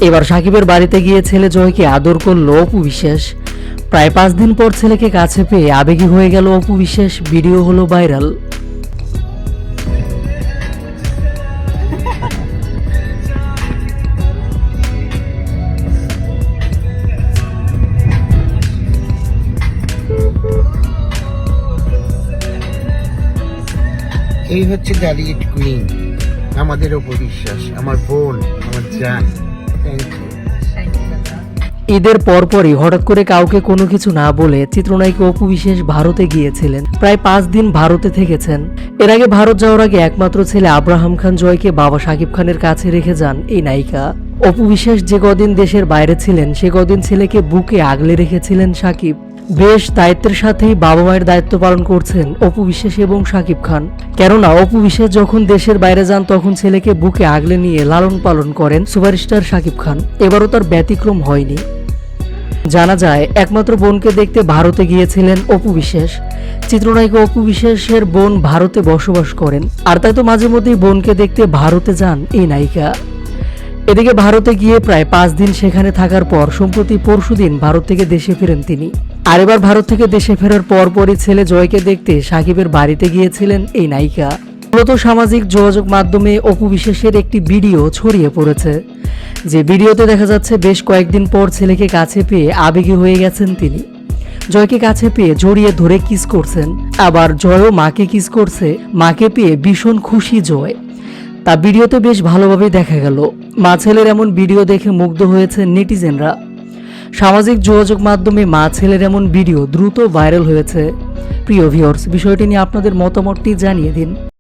এবার সাকিবের বাড়িতে গিয়ে ছেলে জয়কে আদর করল অপু বিশ্বাস। প্রায় 5 দিন পর ছেলেকে কাছে পেয়ে আবেগী হয়ে গেল অপু বিশ্বাস। ভিডিও হলো ভাইরাল। এই হচ্ছে ডালিউড কুইন, আমাদের উপর বিশ্বাস, আমার বোন, আমার জান। Thank you. ঈদের পরপরই হঠাৎ করে কাউকে কোনো কিছু না বলে চিত্রনায়িকা অপু বিশ্বাস ভারতে গিয়েছিলেন। প্রায় 5 দিন ভারতে থেকেছেন। এর আগে ভারত যাওয়ার আগে একমাত্র ছেলে আব্রাহাম খান জয়কে বাবা শাকিব খানের কাছে রেখে যান এই নায়িকা। অপু বিশ্বাস যে কদিন দেশের বাইরে ছিলেন সে কদিন ছেলেকে বুকে আগলে রেখেছিলেন শাকিব। বেশ দায়িত্বের সাথেই বাবা মায়ের দায়িত্ব পালন করছেন অপু বিশ্বাস এবং শাকিব খান। কেননা অপু বিশ্বাস যখন দেশের বাইরে যান তখন ছেলেকে বুকে আগলে নিয়ে লালন পালন করেন সুপারস্টার শাকিব খান। এবারও তার ব্যতিক্রম হয়নি। জানা যায় একমাত্র বোনকে দেখতে ভারতে গিয়েছিলেন অপু বিশ্বাস। চিত্রনায়িকা অপু বিশ্বাসের বোন ভারতে বসবাস করেন, আর তাই তো মাঝে মধ্যেই বোনকে দেখতে ভারতে যান এই নায়িকা। এদিকে ভারতে গিয়ে প্রায় 5 দিন সেখানে থাকার পর সম্প্রতি পরশুদিন ভারত থেকে দেশে ফেরেন তিনি। আর এবার ভারত থেকে দেশে ফেরার পরপরই ছেলে জয়কে দেখতে সাকিবের বাড়িতে গিয়েছিলেন এই নায়িকা। মূলত সামাজিক যোগাযোগ মাধ্যমে অপু বিশ্বাসের একটি ভিডিও ছড়িয়ে পড়েছে, যে ভিডিওতে দেখা যাচ্ছে বেশ কয়েকদিন পর ছেলেকে কাছে পেয়ে আবেগী হয়ে গেছেন তিনি। জয়কে কাছে পেয়ে জড়িয়ে ধরে কিস করছেন, আবার জয়ও মাকে কিস করছে। মাকে পেয়ে ভীষণ খুশি জয়। তা ভিডিওতে বেশ ভালোভাবেই দেখা গেল। মা ছেলের এমন ভিডিও দেখে মুগ্ধ হয়েছে নেটিজেনরা। সামাজিক যোগাযোগ মাধ্যমে মা ছেলের এমন ভিডিও দ্রুত ভাইরাল হয়েছে। প্রিয় ভিউয়ার্স, বিষয়টি নিয়ে আপনাদের মতামতটি জানিয়ে দিন।